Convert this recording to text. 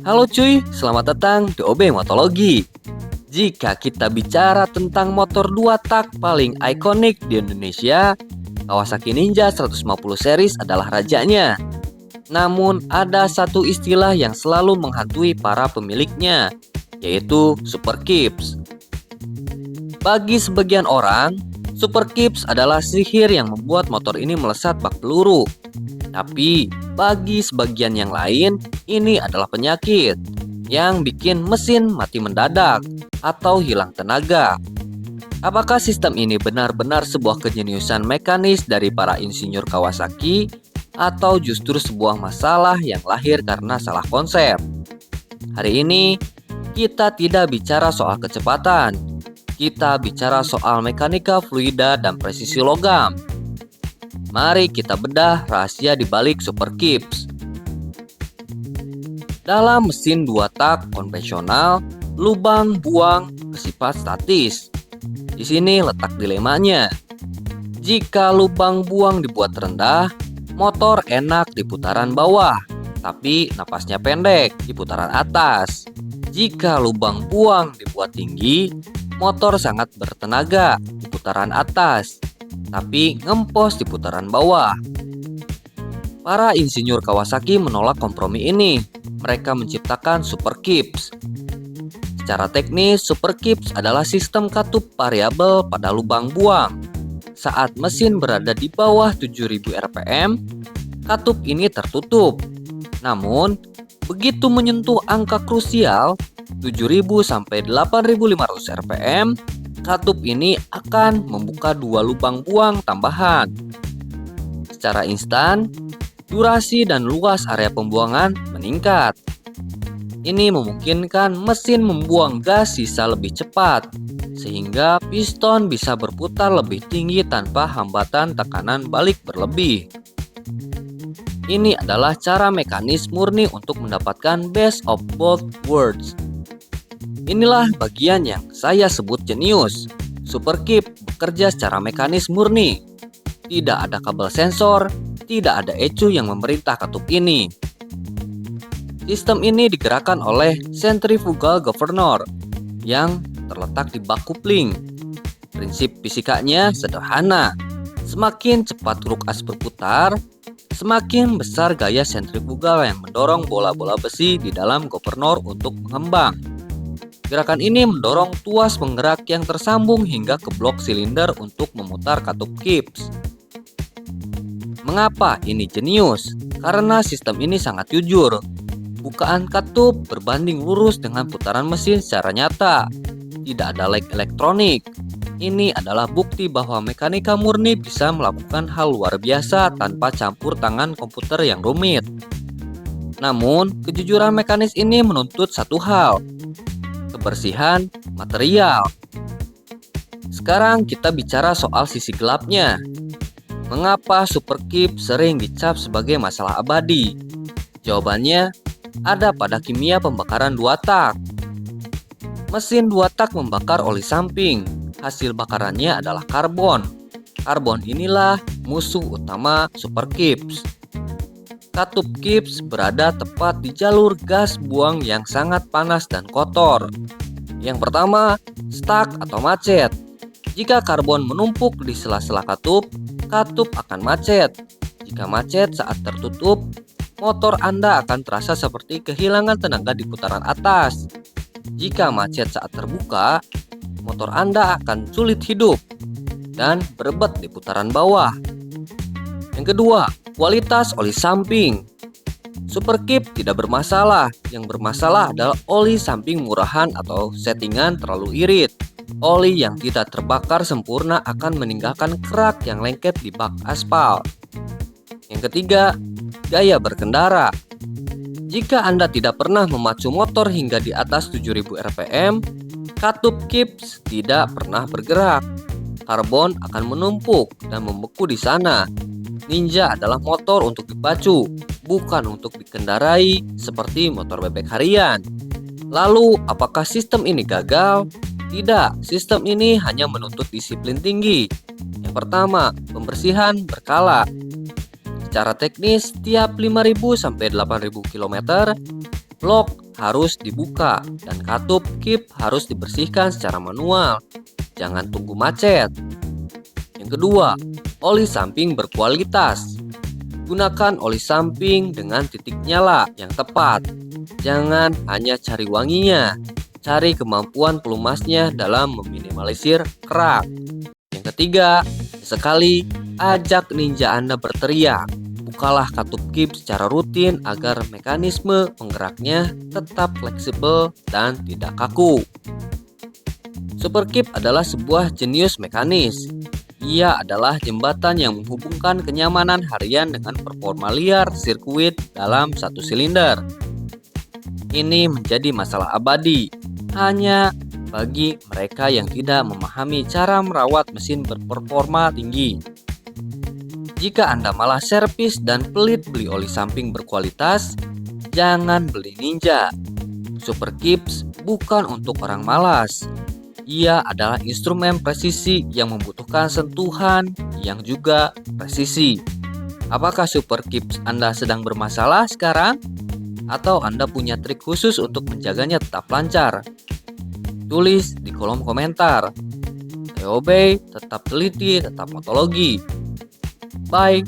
Halo cuy, selamat datang di OB Motologi. Jika kita bicara tentang motor 2 tak paling ikonik di Indonesia, Kawasaki Ninja 150 series adalah rajanya. Namun ada satu istilah yang selalu menghantui para pemiliknya, yaitu Super Kips. Bagi sebagian orang, Super Kips adalah sihir yang membuat motor ini melesat bak peluru. Tapi bagi sebagian yang lain, ini adalah penyakit yang bikin mesin mati mendadak atau hilang tenaga. Apakah sistem ini benar-benar sebuah kejeniusan mekanis dari para insinyur Kawasaki atau justru sebuah masalah yang lahir karena salah konsep? Hari ini kita tidak bicara soal kecepatan, kita bicara soal mekanika fluida dan presisi logam. Mari kita bedah rahasia di balik Super Kips. Dalam mesin 2 tak konvensional, lubang buang bersifat statis. Di sini letak dilemanya. Jika lubang buang dibuat rendah, motor enak di putaran bawah, tapi napasnya pendek di putaran atas. Jika lubang buang dibuat tinggi, motor sangat bertenaga di putaran atas, tapi ngempos di putaran bawah. Para insinyur Kawasaki menolak kompromi ini. Mereka menciptakan Super Kips. Secara teknis, Super Kips adalah sistem katup variabel pada lubang buang. Saat mesin berada di bawah 7000 rpm, katup ini tertutup. Namun, begitu menyentuh angka krusial 7000 sampai 8500 rpm, katup ini akan membuka 2 lubang buang tambahan. Secara instan, durasi dan luas area pembuangan meningkat. Ini memungkinkan mesin membuang gas sisa lebih cepat, sehingga piston bisa berputar lebih tinggi tanpa hambatan tekanan balik berlebih. Ini adalah cara mekanis murni untuk mendapatkan best of both worlds. Inilah bagian yang saya sebut jenius. Super Kip bekerja secara mekanis murni. Tidak ada kabel sensor, tidak ada ECU yang memerintah katup ini. Sistem ini digerakkan oleh centrifugal governor yang terletak di bak kupling. Prinsip fisikanya sederhana. Semakin cepat truk as berputar, semakin besar gaya sentrifugal yang mendorong bola-bola besi di dalam governor untuk mengembang. Gerakan ini mendorong tuas penggerak yang tersambung hingga ke blok silinder untuk memutar katup kips. Mengapa ini jenius? Karena sistem ini sangat jujur. Bukaan katup berbanding lurus dengan putaran mesin secara nyata. Tidak ada lag elektronik. Ini adalah bukti bahwa mekanika murni bisa melakukan hal luar biasa tanpa campur tangan komputer yang rumit. Namun, kejujuran mekanis ini menuntut satu hal, kebersihan material. Sekarang kita bicara soal sisi gelapnya. Mengapa Super Kip sering dicap sebagai masalah abadi? Jawabannya ada pada kimia pembakaran 2 tak. Mesin 2 tak membakar oli samping. Hasil bakarannya adalah karbon. Karbon inilah musuh utama Super Kips. Katup kips berada tepat di jalur gas buang yang sangat panas dan kotor. Yang pertama, stuck atau macet. Jika karbon menumpuk di sela-sela katup, katup akan macet. Jika macet saat tertutup, motor Anda akan terasa seperti kehilangan tenaga di putaran atas. Jika macet saat terbuka, motor Anda akan sulit hidup dan berebet di putaran bawah. Yang kedua, kualitas oli samping. Super Kip tidak bermasalah. Yang bermasalah adalah oli samping murahan atau settingan terlalu irit. Oli yang tidak terbakar sempurna akan meninggalkan kerak yang lengket di bak aspal. Yang ketiga, gaya berkendara. Jika Anda tidak pernah memacu motor hingga di atas 7000 rpm, katup kips tidak pernah bergerak. Karbon akan menumpuk dan membeku di sana. Ninja adalah motor untuk dipacu, bukan untuk dikendarai seperti motor bebek harian. Lalu, apakah sistem ini gagal? Tidak, sistem ini hanya menuntut disiplin tinggi. Yang pertama, pembersihan berkala. Secara teknis, tiap 5.000 sampai 8.000 km, blok harus dibuka dan katup kip harus dibersihkan secara manual. Jangan tunggu macet. Yang kedua, oli samping berkualitas. Gunakan oli samping dengan titik nyala yang tepat. Jangan hanya cari wanginya, cari kemampuan pelumasnya dalam meminimalisir kerak. Yang ketiga, sekali ajak ninja Anda berteriak. Bukalah katup kip secara rutin agar mekanisme penggeraknya tetap fleksibel dan tidak kaku. Super Kip adalah sebuah jenius mekanis. Ia adalah jembatan yang menghubungkan kenyamanan harian dengan performa liar sirkuit dalam satu silinder. Ini menjadi masalah abadi hanya bagi mereka yang tidak memahami cara merawat mesin berperforma tinggi. Jika Anda malah servis dan pelit beli oli samping berkualitas, jangan beli Ninja. Super Kips bukan untuk orang malas. Ia adalah instrumen presisi yang membutuhkan sentuhan yang juga presisi. Apakah Super Kips Anda sedang bermasalah sekarang? Atau Anda punya trik khusus untuk menjaganya tetap lancar? Tulis di kolom komentar. TOB tetap teliti, tetap otologi. Bye.